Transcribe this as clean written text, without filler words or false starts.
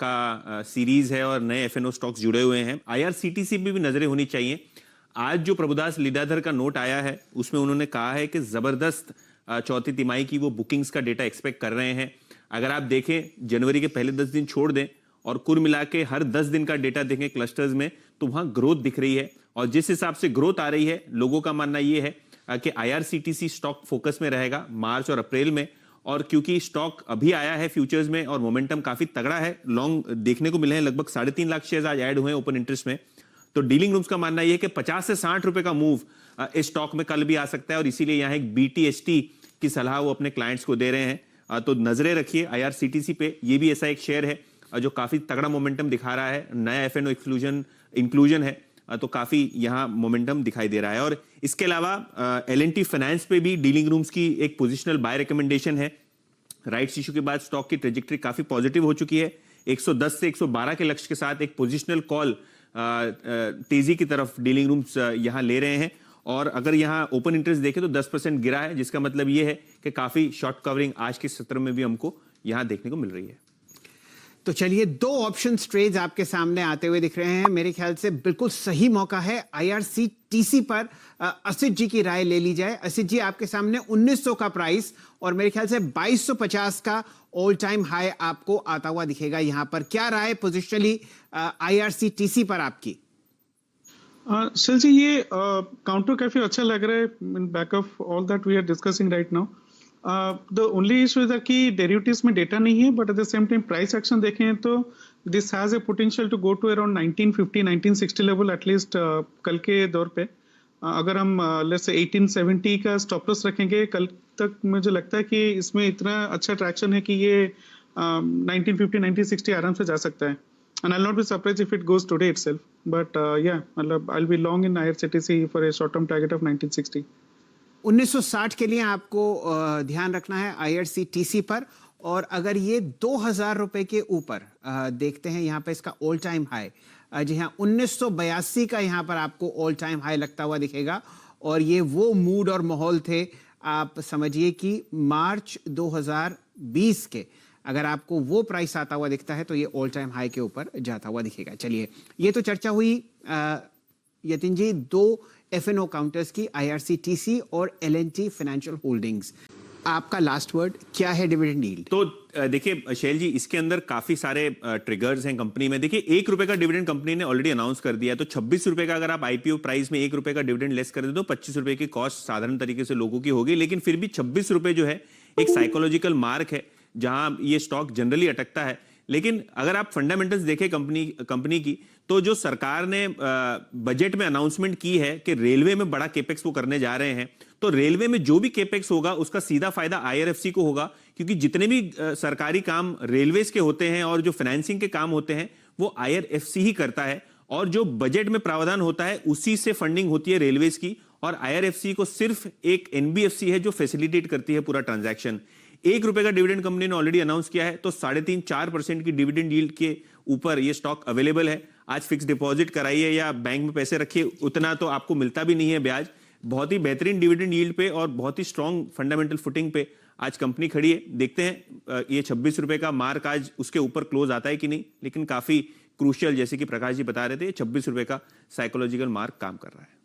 का सीरीज है और नए एफएनओ स्टॉक्स जुड़े हुए हैं। आईआरसीटीसी पे भी नजरें होनी चाहिए। आज जो प्रभुदास लीलाधर का नोट आया है उसमें उन्होंने कहा है कि जबरदस्त चौथी तिमाही की वो बुकिंग्स का डेटा एक्सपेक्ट कर रहे हैं। अगर आप देखें जनवरी के पहले 10 दिन छोड़ दें और कुल मिला के हर 10 दिन का डेटा देखें क्लस्टर्स में, तो वहां ग्रोथ दिख रही है। और जिस हिसाब से ग्रोथ आ रही है, लोगों का मानना यह है कि आईआरसीटीसी स्टॉक फोकस में रहेगा मार्च और अप्रैल में। और क्योंकि स्टॉक अभी आया है फ्यूचर्स में और मोमेंटम काफी तगड़ा है, लॉन्ग देखने को मिले हैं, लगभग 3.5 लाख शेयर आज ऐड हुए हैं ओपन इंटरेस्ट में। तो डीलिंग रूम्स का मानना यह है कि 50 से 60 रुपए का मूव इस स्टॉक में कल भी आ सकता है और इसीलिए यहां एक बीटीएसटी की सलाह वो अपने क्लाइंट्स को दे रहे हैं। तो नजरें रखिए आईआरसीटीसी पे। ये भी ऐसा एक शेयर है जो काफी तगड़ा मोमेंटम दिखा रहा है। नया एफएनओ इंक्लूजन है, तो काफी यहां मोमेंटम दिखाई दे रहा है। और इसके अलावा एल&टी फाइनेंस पे भी डीलिंग रूम्स की एक पोजिशनल बाय रिकमेंडेशन है। राइट्स इशू के बाद स्टॉक की ट्रेजेक्टरी काफी पॉजिटिव हो चुकी है। 110 से 112 के लक्ष्य के साथ एक पोजिशनल कॉल तेजी की तरफ डीलिंग रूम्स यहां ले रहे हैं। और अगर यहां ओपन इंटरेस्ट देखें तो 10% गिरा है, जिसका मतलब यह है कि काफी शॉर्ट कवरिंग आज के सत्र में भी हमको यहां देखने को मिल रही है। तो चलिए, दो ऑप्शन ट्रेड्स आपके सामने आते हुए दिख रहे हैं। मेरे ख्याल से बिल्कुल सही मौका है आईआरसीटीसी पर असित जी की राय ले ली जाए। असित जी, आपके सामने 1900 का प्राइस और मेरे ख्याल से 2250 का ऑल टाइम हाई आपको आता हुआ दिखेगा यहां पर। क्या राय पोजिशनली आईआरसीटीसी पर आपकी? सर जी, ये काउंटर काफी अच्छा लग रहा है in back of all that we are discussing right now. The only issue is कि डेरिवेटिव्स में डेटा नहीं है, but at the same time price action देखें तो this has a potential to go to around 1950 1960 level at least कल के दौर पे। अगर हम लेट्स से 1870 का स्टॉप लॉस रखेंगे कल तक, मुझे लगता है कि इसमें इतना अच्छा ट्रैक्शन है कि ये 1950 1960 आराम से जा सकता है। And I'll not be surprised if it goes today itself. But yeah, I'll be long in IRCTC for a short-term target of 1960. 1960 के लिए आपको ध्यान रखना है आईआरसीटीसी पर। और अगर ये 2000 रुपए के ऊपर देखते हैं यहाँ पे इसका ऑल टाइम हाई, जी हाँ, 1982 का यहाँ पर आपको ऑल टाइम हाई लगता हुआ दिखेगा। और ये वो मूड और माहौल थे, आप समझिए कि मार्च 2020 के अगर आपको वो प्राइस आता हुआ दिखता है तो ये ऑल टाइम हाई के ऊपर जाता हुआ दिखेगा। चलिए, ये तो चर्चा हुई यतिन जी दो एफएनओ काउंटर्स की, आईआरसीटीसी और एल&टी फाइनेंशियल होल्डिंग्स। आपका लास्ट वर्ड क्या है डिविडेंड यील्ड? तो देखिए शैल जी, इसके अंदर काफी सारे ट्रिगर्स हैं कंपनी में। देखिए, 1 रुपए का डिविडेंड कंपनी ने ऑलरेडी अनाउंस कर दिया है, तो 26 रुपए का अगर आप आईपीओ प्राइस में 1 रुपए का डिविडेंड लेस कर दे तो 25 रुपए की कॉस्ट साधारण तरीके से लोगों की होगी। लेकिन फिर भी 26 रुपए जो है एक साइकोलॉजिकल मार्क है जहां ये स्टॉक जनरली अटकता है। लेकिन अगर आप फंडामेंटल्स देखें कंपनी की, तो जो सरकार ने बजट में अनाउंसमेंट की है कि रेलवे में बड़ा केपेक्स वो करने जा रहे हैं, तो रेलवे में जो भी केपेक्स होगा उसका सीधा फायदा आईआरएफसी को होगा, क्योंकि जितने भी सरकारी काम रेलवेज के होते हैं और जो फाइनेंसिंग के काम होते हैं वो आईआरएफसी ही करता है। और जो बजट में प्रावधान होता है उसी से फंडिंग होती है रेलवेज की, और आईआरएफसी को सिर्फ एक एनबीएफसी है जो फैसिलिटेट करती है पूरा ट्रांजैक्शन। 1 रुपए का डिविडेंड कंपनी ने ऑलरेडी अनाउंस किया है, तो 3.5-4% की डिविडेंड यील्ड के ऊपर ये स्टॉक अवेलेबल है। आज फिक्स डिपॉजिट कराइए या बैंक में पैसे रखिए, उतना तो आपको मिलता भी नहीं है ब्याज। बहुत ही बेहतरीन डिविडेंड यील्ड पे और बहुत ही स्ट्रॉन्ग फंडामेंटल फुटिंग पे आज कंपनी खड़ी है। देखते हैं ये 26 रुपए का मार्क आज उसके ऊपर क्लोज आता है कि नहीं, लेकिन काफी क्रूशियल, जैसे कि प्रकाश जी बता रहे थे, 26 रुपए का साइकोलॉजिकल मार्क काम कर रहा है।